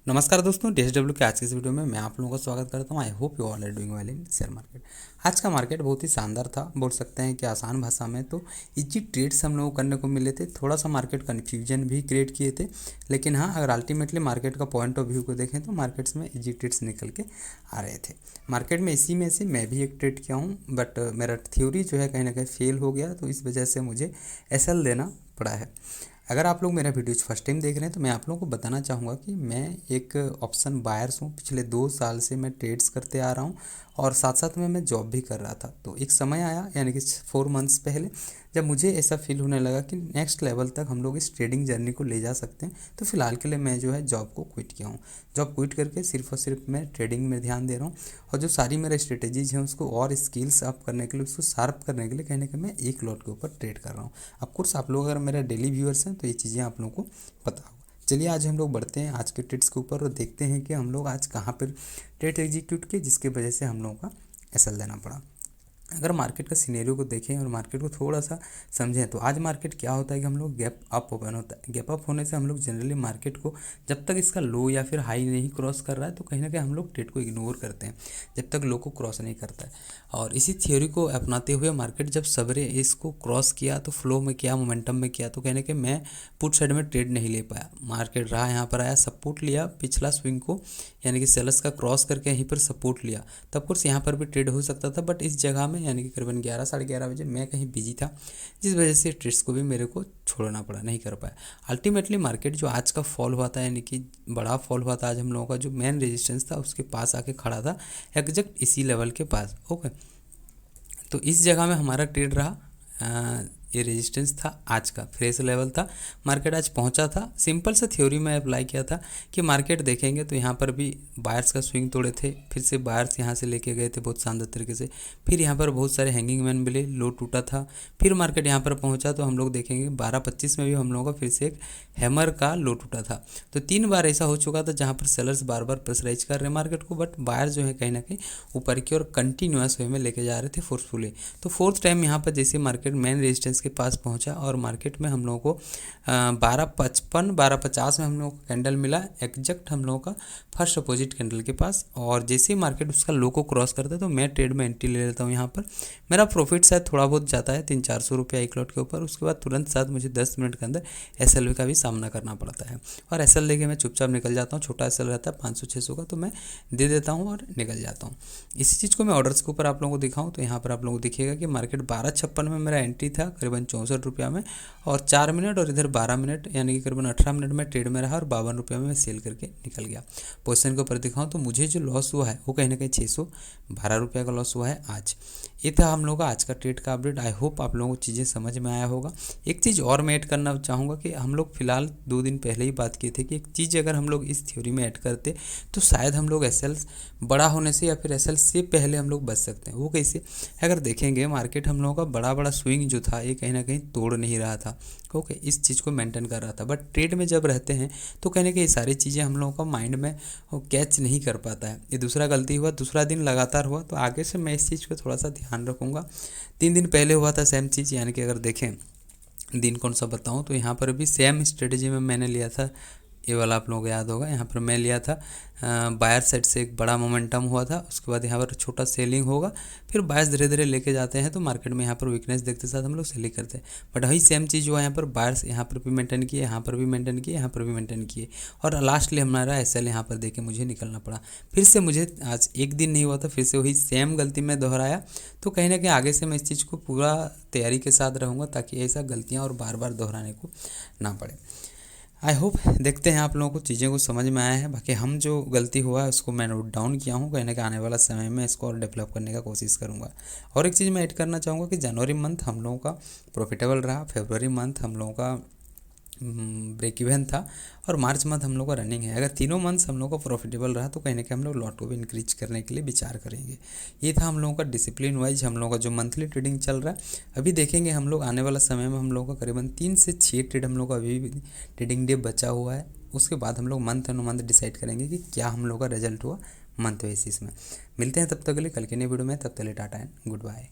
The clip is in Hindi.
नमस्कार दोस्तों, DSW के आज के इस वीडियो में मैं आप लोगों का स्वागत करता हूं। I hope you all are doing well in share market. आज का मार्केट बहुत ही शानदार था, बोल सकते हैं कि आसान भाषा में तो इजी ट्रेड्स हम लोगों को करने को मिले थे। थोड़ा सा मार्केट कन्फ्यूजन भी क्रिएट किए थे, लेकिन हाँ, अगर अल्टीमेटली मार्केट का पॉइंट ऑफ व्यू को देखें तो मार्केट्स में इजी ट्रेड्स निकल के आ रहे थे। मार्केट में इसी में से मैं भी एक ट्रेड किया हूँ, बट मेरा थ्योरी जो है कहीं ना कहीं फेल हो गया, तो इस वजह से मुझे SL देना पड़ा है। अगर आप लोग मेरा वीडियोज फर्स्ट टाइम देख रहे हैं तो मैं आप लोगों को बताना चाहूँगा कि मैं एक ऑप्शन बायर्स हूँ। पिछले 2 साल से मैं ट्रेड्स करते आ रहा हूँ और साथ साथ में मैं जॉब भी कर रहा था। तो एक समय आया, यानी कि 4 मंथ्स पहले, जब मुझे ऐसा फील होने लगा कि नेक्स्ट लेवल तक हम लोग इस ट्रेडिंग जर्नी को ले जा सकते हैं। तो फिलहाल के लिए मैं जो है जॉब को क्विट किया हूँ। जॉब क्विट करके सिर्फ और सिर्फ मैं ट्रेडिंग में ध्यान दे रहा हूँ, और जो सारी मेरे स्ट्रेटेजीज हैं उसको और स्किल्स अप करने के लिए, उसको शार्प करने के लिए कहीं ना कहीं मैं एक लॉट के ऊपर ट्रेड कर रहा हूँ। ऑफकोर्स आप लोग अगर मेरे डेली व्यूअर्स हैं तो ये चीज़ें आप लोगों को पता होगा। चलिए आज हम लोग बढ़ते हैं आज के ट्रेड्स के ऊपर और देखते हैं कि हम लोग आज कहाँ पर ट्रेड एग्जीक्यूट किए जिसकी वजह से हम लोगों का SL देना पड़ा। अगर मार्केट का सिनेरियो को देखें और मार्केट को थोड़ा सा समझें तो आज मार्केट क्या होता है कि हम लोग गैप अप ओपन होता है। गैप अप होने से हम लोग जनरली मार्केट को जब तक इसका लो या फिर हाई नहीं क्रॉस कर रहा है तो कहीं ना कहीं हम लोग ट्रेड को इग्नोर करते हैं जब तक लो को क्रॉस नहीं करता है। और इसी थ्योरी को अपनाते हुए मार्केट जब सवेरे इसको क्रॉस किया तो फ्लो में किया, मोमेंटम में किया, तो कहने के मैं पुट साइड में ट्रेड नहीं ले पाया। मार्केट रहा यहाँ पर आया, सपोर्ट लिया पिछला स्विंग को, यानी कि सेलर्स का क्रॉस करके यहीं पर सपोर्ट लिया। तब कोर्स यहाँ पर भी ट्रेड हो सकता था, बट इस जगह में यानी कि करीबन 11 साढ़े 11 बजे मैं कहीं बिजी था, जिस वजह से ट्रेड्स को भी मेरे को छोड़ना पड़ा, नहीं कर पाया। अल्टीमेटली मार्केट जो आज का फॉल हुआ था, यानी कि बड़ा फॉल हुआ था आज हम लोगों का, जो मेन रेजिस्टेंस था उसके पास आके खड़ा था, एग्जैक्ट इसी लेवल के पास। ओके, तो इस जगह में हमारा ट्रेड रहा। ये रेजिस्टेंस था, आज का फ्रेश लेवल था, मार्केट आज पहुंचा था। सिंपल सा थ्योरी में अप्लाई किया था कि मार्केट देखेंगे तो यहाँ पर भी बायर्स का स्विंग तोड़े थे, फिर से बायर्स यहाँ से लेके गए थे बहुत शानदार तरीके से, फिर यहाँ पर बहुत सारे हैंगिंग मैन मिले, लो टूटा था, फिर मार्केट यहाँ पर पहुँचा तो हम लोग देखेंगे 12:25 में भी हम लोगों का फिर से एक हैमर का लो टूटा था। तो 3 बार ऐसा हो चुका था जहाँ पर सेलर्स बार बार प्रेशराइज कर रहे मार्केट को, बट बायर जो है कहीं ना कहीं ऊपर की ओर कंटिन्यूअस वे में लेके जा रहे थे फोर्सफुली। तो 4th टाइम यहाँ पर जैसे मार्केट मेन रेजिस्टेंस के पास पहुंचा और मार्केट में हम लोगों को 12:55 12:50 में हम लोगों को कैंडल मिला, एग्जैक्ट हम लोगों का फर्स्ट अपोजिट कैंडल के पास। और जैसे ही मार्केट उसका लो को क्रॉस करता है तो मैं ट्रेड में एंट्री ले लेता हूँ। यहाँ पर मेरा प्रॉफिट शायद थोड़ा बहुत जाता है 300-400 रुपया एक लॉट के ऊपर। उसके बाद तुरंत साथ मुझे 10 मिनट के अंदर SL का भी सामना करना पड़ता है, और SL लेके मैं चुपचाप निकल जाता हूँ। छोटा SL रहता है 500-600 का, तो मैं दे देता हूँ और निकल जाता हूँ। इसी चीज़ को मैं ऑर्डर्स के ऊपर आप लोगों को दिखाऊँ तो यहाँ पर आप लोगों को दिखेगा कि मार्केट 12:56 में मेरा एंट्री था करीबन 64 रुपया में, और 4 मिनट और इधर 12 मिनट यानी कि करीबन 18 मिनट में ट्रेड में रहा और 52 रुपया में मैं सेल करके निकल गया। पोजीशन के ऊपर दिखाऊँ तो मुझे जो लॉस हुआ है वो कहीं ना कहीं 612 रुपया का लॉस हुआ है आज। ये था हम लोगों का आज का ट्रेड का अपडेट। आई होप आप लोगों को चीज़ें समझ में आया होगा। एक चीज़ और मैं ऐड करना चाहूँगा कि हम लोग फिलहाल 2 दिन पहले ही बात किए थे कि एक चीज़ अगर हम लोग इस थ्योरी में ऐड करते तो शायद हम लोग SL बड़ा होने से या फिर SL से पहले हम लोग बच सकते हैं। वो कैसे? अगर देखेंगे मार्केट हम लोगों का बड़ा बड़ा स्विंग जो था ये कहीं ना कहीं तोड़ नहीं रहा था। ओके, इस चीज़ को मेंटेन कर रहा था, बट ट्रेड में जब रहते हैं तो कहीं ना कहीं ये सारी चीज़ें हम लोगों का माइंड में कैच नहीं कर पाता है। ये दूसरा गलती हुआ, दूसरा दिन लगातार हुआ, तो आगे से मैं इस चीज़ को थोड़ा सा ध्यान रखूँगा। 3 दिन पहले हुआ था सेम चीज़, यानी कि अगर देखें दिन कौन सा बताऊँ तो यहाँ पर भी सेम स्ट्रेटेजी में मैंने लिया था। ये वाला आप लोगों को याद होगा, यहाँ पर मैं लिया था बायर साइड से एक बड़ा मोमेंटम हुआ था, उसके बाद यहाँ पर छोटा सेलिंग होगा, फिर बायर्स धीरे धीरे लेके जाते हैं तो मार्केट में यहाँ पर वीकनेस देखते साथ हम लोग सेलिंग करते हैं। बट वही सेम चीज़ हुआ, यहाँ पर बायर्स यहाँ पर भी मेंटेन किए, यहाँ पर भी मेंटेन किए, यहाँ पर भी मेंटेन किए, और लास्टली हमारा SL यहाँ पर देके मुझे निकलना पड़ा। फिर से मुझे आज एक दिन नहीं हुआ था, फिर से वही सेम गलती मैं दोहराया। तो कहीं ना कहीं आगे से मैं इस चीज़ को पूरा तैयारी के साथ रहूँगा ताकि ऐसा गलतियाँ और बार बार दोहराने को ना पड़े। आई होप देखते हैं आप लोगों को चीज़ें को समझ में आया है। बाकी हम जो गलती हुआ है उसको मैं नोट डाउन किया हूँ, कहीं ना कहीं आने वाला समय में इसको और डेवलप करने का कोशिश करूँगा। और एक चीज़ मैं ऐड करना चाहूँगा कि जनवरी मंथ हम लोगों का प्रॉफिटेबल रहा, फरवरी मंथ हम लोगों का ब्रेक इवन था, और मार्च मंथ हम लोग का रनिंग है। अगर तीनों मंथ्स हम लोग का प्रॉफिटेबल रहा तो कहीं ना कहीं हम लोग लॉट को भी इंक्रीज करने के लिए विचार करेंगे। ये था हम लोगों का डिसिप्लिन वाइज हम लोगों का जो मंथली ट्रेडिंग चल रहा है। अभी देखेंगे हम लोग आने वाला समय में हम लोगों का करीबन 3 से 6 ट्रेड हम लोग का अभी भी ट्रेडिंग डे बचा हुआ है। उसके बाद हम लोग मंथ एंड मंथ डिसाइड करेंगे कि क्या हम लोग का रिजल्ट हुआ मंथ बेसिस में। मिलते हैं तब तक के लिए कल के नए वीडियो में, तब तक के लिए टाटा एंड गुड बाय।